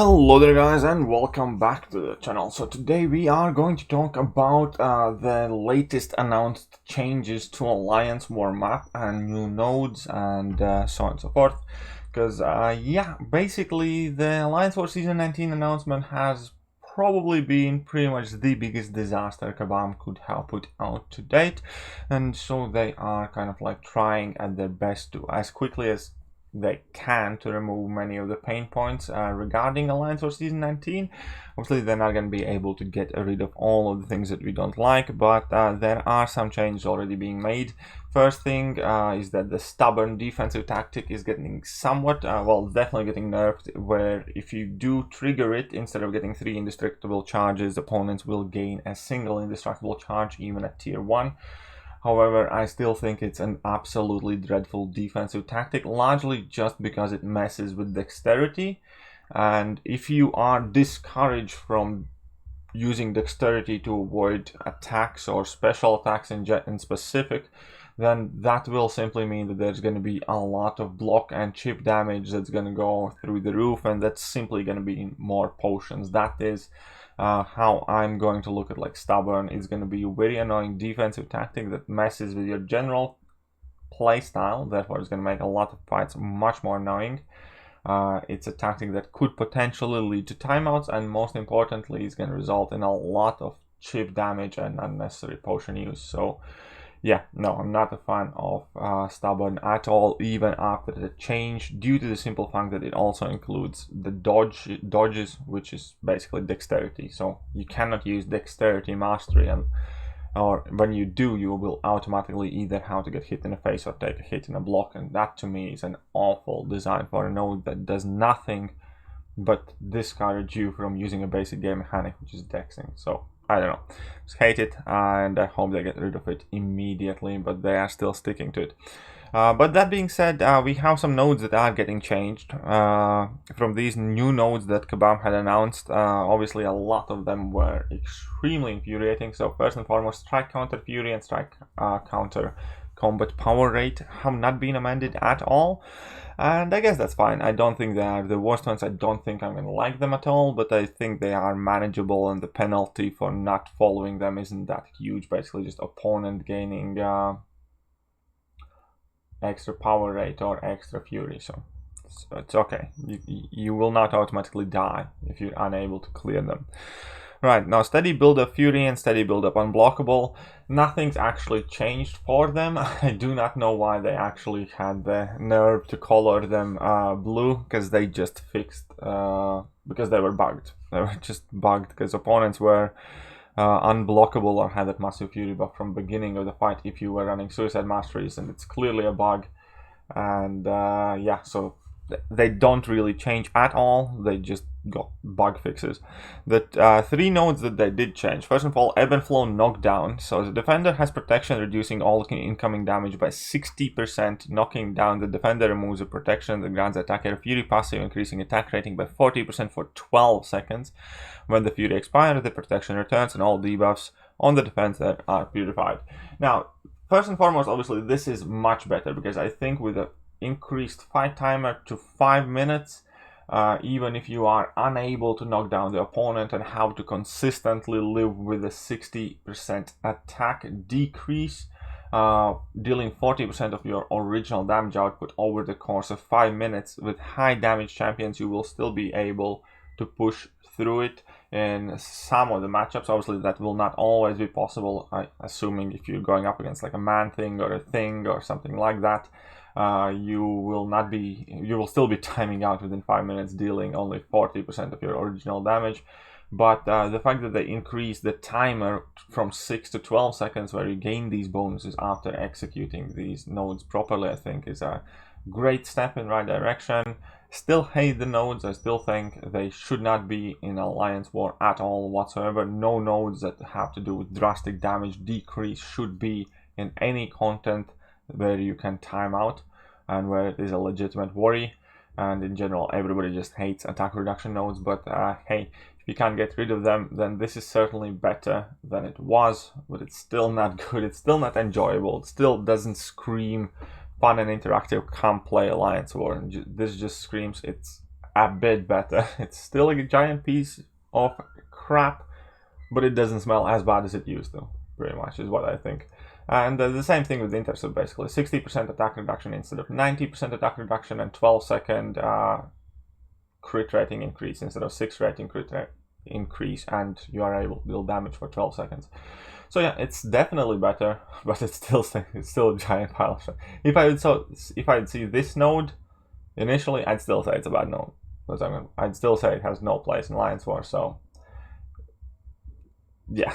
Hello there guys and welcome back to the channel. So today we are going to talk about the latest announced changes to Alliance War map and new nodes and so on and so forth. Because yeah, basically the Alliance War Season 19 announcement has probably been pretty much the biggest disaster Kabam could have put out to date, and so they are kind of like trying at their best to, as quickly as they can, to remove many of the pain points regarding Alliance War Season 19. Obviously they're not going to be able to get rid of all of the things that we don't like, but there are some changes already being made. First thing is that the stubborn defensive tactic is getting somewhat, well, definitely getting nerfed, where if you do trigger it, instead of getting 3 indestructible charges, opponents will gain a single indestructible charge even at tier 1. However, I still think it's an absolutely dreadful defensive tactic, largely just because it messes with dexterity. And if you are discouraged from using dexterity to avoid attacks or special attacks in specific, then that will simply mean that there's going to be a lot of block and chip damage that's going to go through the roof, and that's simply going to be more potions. That is how I'm going to look at like stubborn. It's going to be a very annoying defensive tactic that messes with your general playstyle, therefore it's going to make a lot of fights much more annoying. It's a tactic that could potentially lead to timeouts, and most importantly is going to result in a lot of chip damage and unnecessary potion use. So yeah, no, I'm not a fan of stubborn at all, even after the change, due to the simple fact that it also includes the dodges, which is basically dexterity. So you cannot use dexterity mastery, or when you do, you will automatically either have to get hit in the face or take a hit in a block, and that to me is an awful design for a node that does nothing but discourage you from using a basic game mechanic, which is dexing. So I don't know, just hate it, and I hope they get rid of it immediately, but they are still sticking to it. But that being said, we have some nodes that are getting changed from these new nodes that Kabam had announced. Obviously a lot of them were extremely infuriating. So first and foremost, strike counter fury and strike counter combat power rate have not been amended at all, and I guess that's fine. I don't think they are the worst ones. I don't think I'm gonna like them at all, but I think they are manageable, and the penalty for not following them isn't that huge. Basically just opponent gaining extra power rate or extra fury, so it's okay. You will not automatically die if you're unable to clear them. Right, now steady build up fury and steady build up unblockable, nothing's actually changed for them. I do not know why they actually had the nerve to color them blue, because they just fixed, because they were bugged. They were just bugged because opponents were unblockable or had that massive fury buff from beginning of the fight if you were running suicide masteries, and it's clearly a bug. And yeah, so they don't really change at all. They just got bug fixes. The 3 nodes that they did change: first of all, ebb and flow knockdown. So the defender has protection, reducing all incoming damage by 60%. Knocking down the defender removes a protection that grants the attacker a fury passive, increasing attack rating by 40% for 12 seconds. When the fury expires, the protection returns and all debuffs on the defender are purified. Now, first and foremost, obviously this is much better, because I think with the increased fight timer to 5 minutes, even if you are unable to knock down the opponent and have to consistently live with a 60% attack decrease, dealing 40% of your original damage output over the course of 5 minutes, with high damage champions you will still be able to push through it in some of the matchups. Obviously that will not always be possible, assuming if you're going up against like a man thing or a thing or something like that. You will still be timing out within 5 minutes, dealing only 40% of your original damage. But the fact that they increased the timer from 6 to 12 seconds where you gain these bonuses after executing these nodes properly, I think is a great step in the right direction. Still hate the nodes. I still think they should not be in Alliance War at all whatsoever. No nodes that have to do with drastic damage decrease should be in any content where you can time out and where it is a legitimate worry. And in general, everybody just hates attack reduction nodes, but hey, if you can't get rid of them, then this is certainly better than it was, but it's still not good. It's still not enjoyable. It still doesn't scream fun and interactive, come play Alliance War. And this just screams it's a bit better. It's still a giant piece of crap, but it doesn't smell as bad as it used to, pretty much, is what I think. And the same thing with the intercept, basically. 60% attack reduction instead of 90% attack reduction, and 12-second crit rating increase instead of 6 rating crit increase, and you are able to deal damage for 12 seconds. So yeah, it's definitely better, but it's still a giant pile of shit. If I would see this node initially, I'd still say it's a bad node. I'd still say it has no place in Alliance War. So yeah.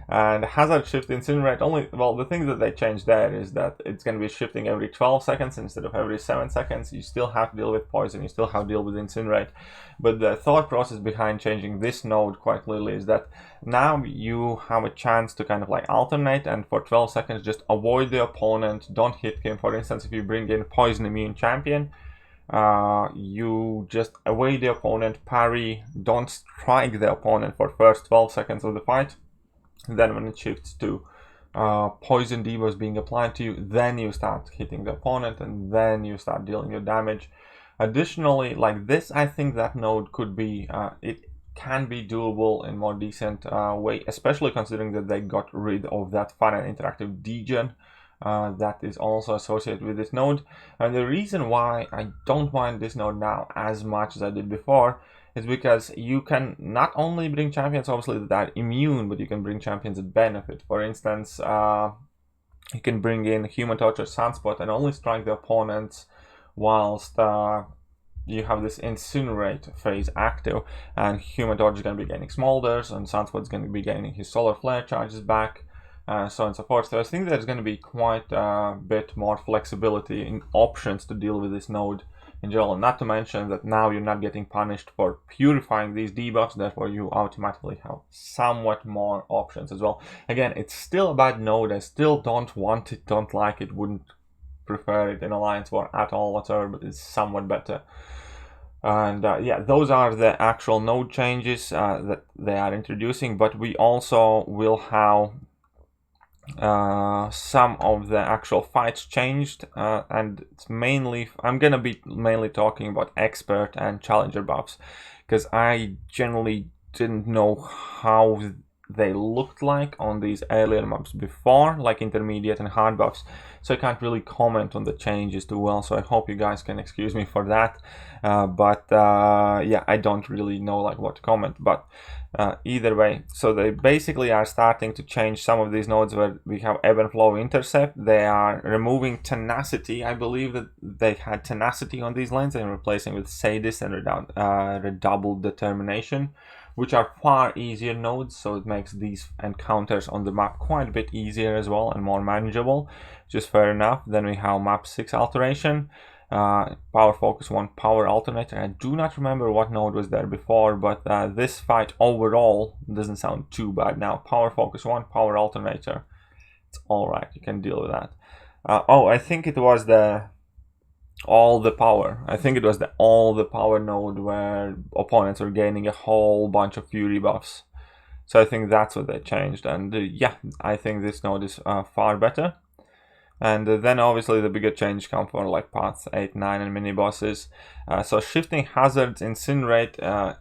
And hazard shift incinerate only, well, the thing that they changed there is that it's going to be shifting every 12 seconds instead of every 7 seconds. You still have to deal with poison, you still have to deal with incinerate. But the thought process behind changing this node quite clearly is that now you have a chance to kind of like alternate, and for 12 seconds just avoid the opponent, don't hit him. For instance, if you bring in poison immune champion, you just away the opponent, parry, don't strike the opponent for first 12 seconds of the fight. Then when it shifts to poison debuffs being applied to you, then you start hitting the opponent, and then you start dealing your damage. Additionally, like this, I think that node could be, it can be doable in more decent way, especially considering that they got rid of that fun and interactive degen that is also associated with this node. And the reason why I don't mind this node now as much as I did before is because you can not only bring champions obviously that are immune, but you can bring champions that benefit. For instance, you can bring in Human Torch or Sunspot and only strike the opponents whilst you have this incinerate phase active, and Human Torch is going to be gaining Smolders, and Sunspot is going to be gaining his Solar Flare charges back, so on and so forth. So I think there's going to be quite a bit more flexibility in options to deal with this node in general, not to mention that now you're not getting punished for purifying these debuffs, therefore you automatically have somewhat more options as well. Again, it's still a bad node, I still don't want it, don't like it, wouldn't prefer it in Alliance War at all whatsoever, but it's somewhat better. And yeah, those are the actual node changes that they are introducing, but we also will have some of the actual fights changed, and it's mainly, I'm gonna be mainly talking about expert and challenger buffs, because I generally didn't know how they looked like on these earlier maps before, like intermediate and hard buffs, so I can't really comment on the changes too well, so I hope you guys can excuse me for that. But yeah, I don't really know like what to comment, but either way, so they basically are starting to change some of these nodes where we have ebb and flow intercept. They are removing tenacity. I believe that they had tenacity on these lanes and replacing with sadist and redoubled determination, which are far easier nodes, so it makes these encounters on the map quite a bit easier as well and more manageable, which is fair enough. Then we have map 6 alteration, power focus 1, power alternator. I do not remember what node was there before, but this fight overall doesn't sound too bad now. Power focus 1, power alternator, it's alright, you can deal with that. Oh, I think it was the all the power. I think it was the all the power node where opponents are gaining a whole bunch of fury buffs. So I think that's what they changed, and yeah, I think this node is far better. And then obviously the bigger change come for like paths 8, 9 and mini bosses. So shifting hazards incinerate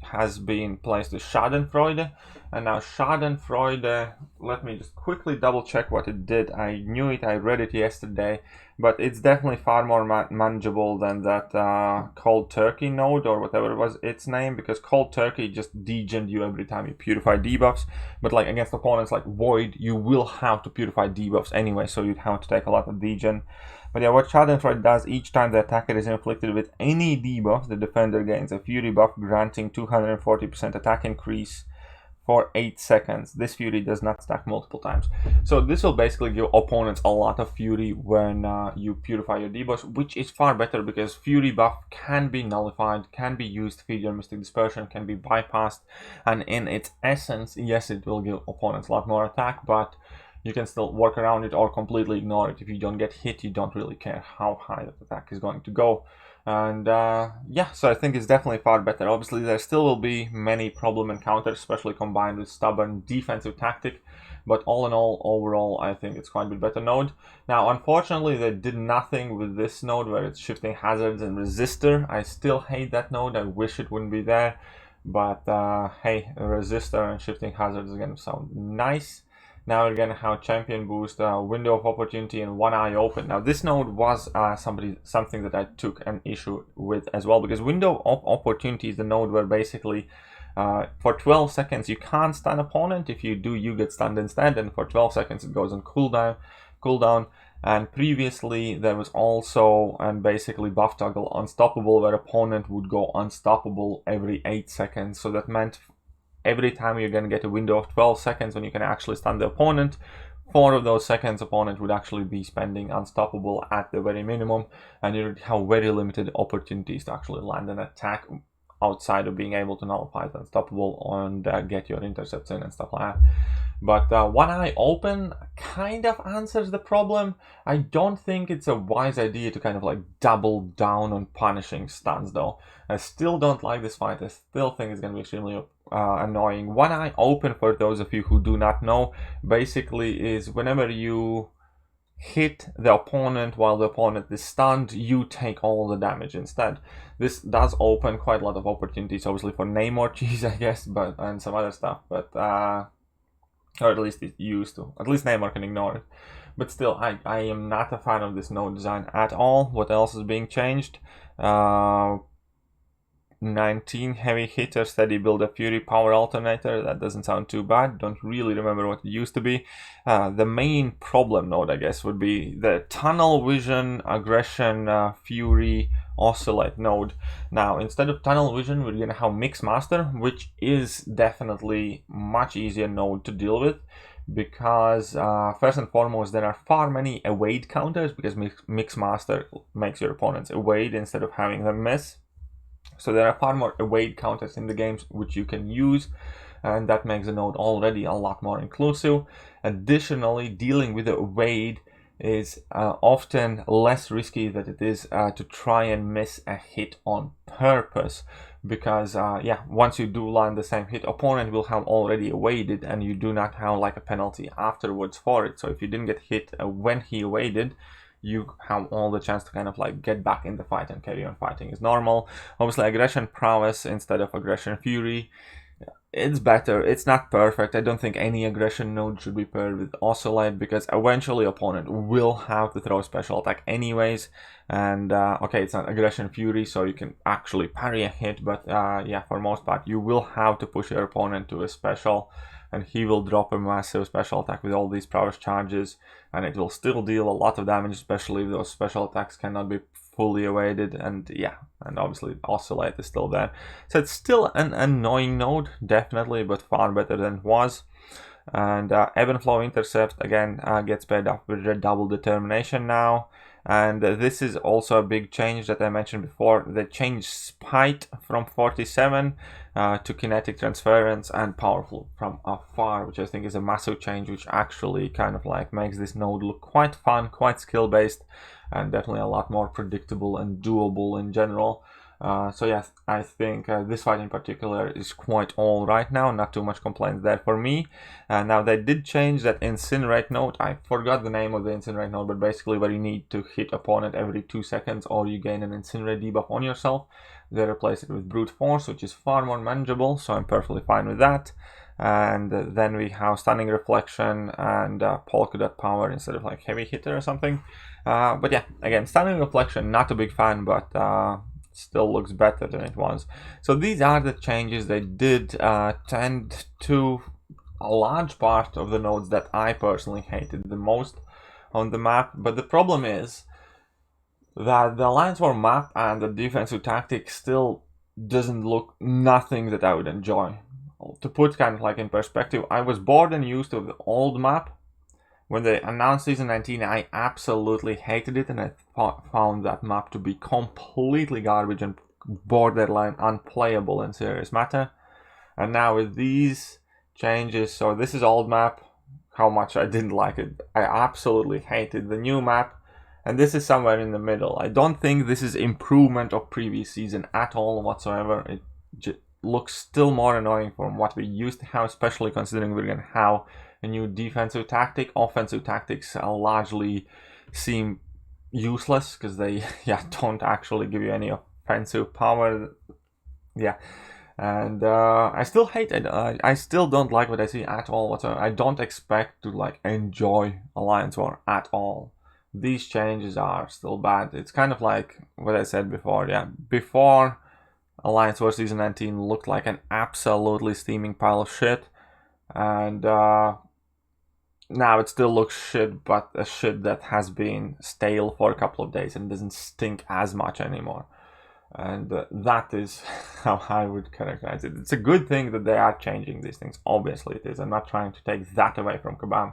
has been placed to Schadenfreude, and now Schadenfreude, let me just quickly double check what it did. I knew it, I read it yesterday, but it's definitely far more manageable than that Cold Turkey node or whatever was its name, because Cold Turkey just degened you every time you purify debuffs, but like against opponents like Void, you will have to purify debuffs anyway, so you'd have to take a lot of degen. But yeah, what Schadenfreude does, each time the attacker is inflicted with any debuff, the defender gains a fury buff granting 240% attack increase for 8 seconds. This fury does not stack multiple times. So this will basically give opponents a lot of fury when you purify your debuffs, which is far better because fury buff can be nullified, can be used to feed your Mystic Dispersion, can be bypassed, and in its essence, yes, it will give opponents a lot more attack, but you can still work around it or completely ignore it. If you don't get hit, you don't really care how high that attack is going to go. And yeah, so I think it's definitely far better. Obviously, there still will be many problem encounters, especially combined with stubborn defensive tactic. But all in all, overall, I think it's quite a bit better node. Now, unfortunately, they did nothing with this node where it's shifting hazards and resistor. I still hate that node. I wish it wouldn't be there. But hey, resistor and shifting hazards is going to sound nice. Now we're going to have champion boost, window of opportunity, and one eye open. Now this node was something that I took an issue with as well, because window of opportunity is the node where basically for 12 seconds you can't stun opponent. If you do, you get stunned instead, and for 12 seconds it goes on cooldown. And previously there was also basically buff toggle unstoppable, where opponent would go unstoppable every 8 seconds. So that meant every time you're going to get a window of 12 seconds when you can actually stun the opponent. 4 of those seconds opponent would actually be spending unstoppable at the very minimum, and you would have very limited opportunities to actually land an attack outside of being able to nullify the unstoppable and get your intercepts in and stuff like that. But one eye open kind of answers the problem. I don't think it's a wise idea to kind of like double down on punishing stuns though. I still don't like this fight. I still think it's going to be extremely annoying. One eye open, for those of you who do not know, basically is whenever you hit the opponent while the opponent is stunned, you take all the damage instead. This does open quite a lot of opportunities, obviously, for name or cheese, I guess, and some other stuff, but or at least it used to. At least Neymar can ignore it. But still, I am not a fan of this node design at all. What else is being changed? 19 heavy hitter, steady build of fury, power alternator. That doesn't sound too bad. Don't really remember what it used to be. The main problem node, I guess, would be the tunnel vision, aggression, fury, oscillate node. Now, instead of tunnel vision, we're gonna have mix master, which is definitely much easier node to deal with, because first and foremost, there are far many evade counters, because mix master makes your opponents evade instead of having them miss. So there are far more evade counters in the games which you can use, and that makes the node already a lot more inclusive. Additionally, dealing with the evade is often less risky than it is to try and miss a hit on purpose, because yeah, once you do land the same hit, opponent will have already evaded, and you do not have like a penalty afterwards for it. So if you didn't get hit when he evaded, you have all the chance to kind of like get back in the fight and carry on fighting as normal. Obviously, aggression prowess instead of aggression fury, it's better. It's not perfect. I don't think any aggression node should be paired with oscillate, because eventually opponent will have to throw special attack anyways. And okay, it's not aggression fury, so you can actually parry a hit, but yeah, for most part you will have to push your opponent to a special, and he will drop a massive special attack with all these prowess charges, and it will still deal a lot of damage, especially if those special attacks cannot be fully evaded. And yeah, and obviously oscillate is still there, so it's still an annoying node, definitely, but far better than it was. And ebb and flow intercept again gets paired up with double determination now. And this is also a big change that I mentioned before. They changed spite from 47 to kinetic transference and powerful from afar, which I think is a massive change, which actually kind of like makes this node look quite fun, quite skill based, and definitely a lot more predictable and doable in general. So yes, I think this fight in particular is quite alright now, not too much complaints there for me. Now they did change that incinerate node. I forgot the name of the incinerate node, but basically where you need to hit opponent every 2 seconds or you gain an incinerate debuff on yourself. They replaced it with brute force, which is far more manageable, so I'm perfectly fine with that. And then we have stunning reflection and polka dot power instead of like heavy hitter or something. But yeah, again, stunning reflection, not a big fan, but still looks better than it was. So these are the changes. They did tend to a large part of the nodes that I personally hated the most on the map. But the problem is that the Alliance War map and the defensive tactic still doesn't look nothing that I would enjoy. To put kind of like in perspective, I was bored and used to the old map. When they announced Season 19, I absolutely hated it, and I found that map to be completely garbage and borderline unplayable in serious matter. And now with these changes, so this is old map, how much I didn't like it. I absolutely hated the new map, And this is somewhere in the middle. I don't think this is improvement of previous season at all whatsoever. It looks still more annoying from what we used to have, especially considering we're going to have a new defensive tactic. Offensive tactics largely seem useless because they don't actually give you any offensive power. And I still hate it. I still don't like what I see at all whatsoever. I don't expect to like enjoy Alliance War at all. These changes are still bad. It's kind of like what I said before. Before Alliance War Season 19 looked like an absolutely steaming pile of shit, and now it still looks shit, but a shit that has been stale for a couple of days and doesn't stink as much anymore. And that is how I would characterize it. It's a good thing that they are changing these things. Obviously it is. I'm not trying to take that away from Kabam.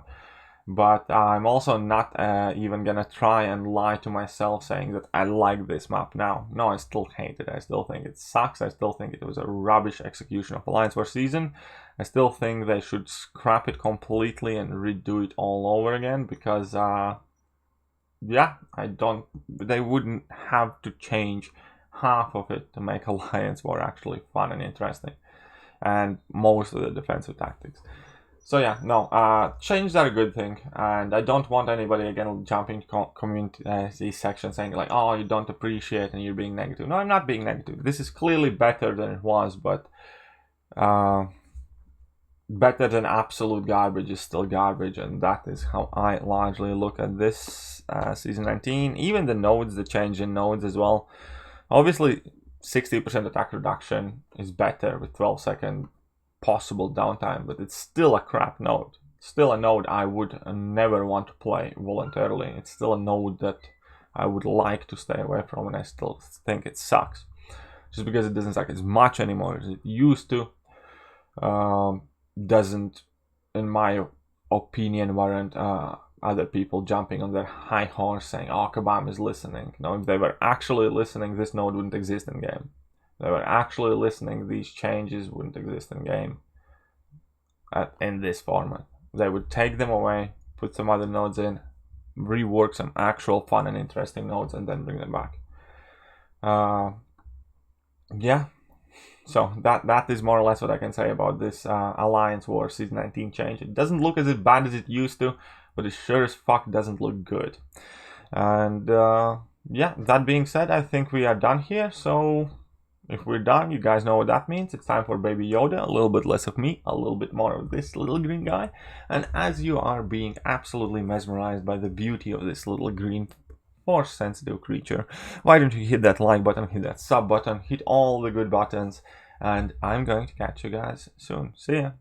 But I'm also not even gonna try and lie to myself saying that I like this map now. No, I still hate it. I still think it sucks. I still think it was a rubbish execution of Alliance War Season. I still think they should scrap it completely and redo it all over again because, they wouldn't have to change half of it to make Alliance War actually fun and interesting, and most of the defensive tactics. So changes are a good thing, and I don't want anybody again jumping to community section saying like, oh, you don't appreciate and you're being negative. No, I'm not being negative. This is clearly better than it was, but better than absolute garbage is still garbage, and that is how I largely look at this Season 19. Even the nodes, the change in nodes as well. Obviously, 60% attack reduction is better with 12-second possible downtime, but it's still a crap node. Still a node I would never want to play voluntarily. It's still a node that I would like to stay away from, and I still think it sucks. Just because it doesn't suck as much anymore as it used to, doesn't, in my opinion, warrant other people jumping on their high horse saying, oh, Kabam is listening. No, if they were actually listening, this node wouldn't exist in game. If they were actually listening, these changes wouldn't exist in game in this format. They would take them away, put some other nodes in, rework some actual fun and interesting nodes, and then bring them back. So that is more or less what I can say about this Alliance War Season 19 change. It doesn't look as bad as it used to, but it sure as fuck doesn't look good. And that being said, I think we are done here. So if we're done, you guys know what that means. It's time for Baby Yoda. A little bit less of me, a little bit more of this little green guy. And as you are being absolutely mesmerized by the beauty of this little green force-sensitive creature, why don't you hit that like button, hit that sub button, hit all the good buttons, and I'm going to catch you guys soon. See ya!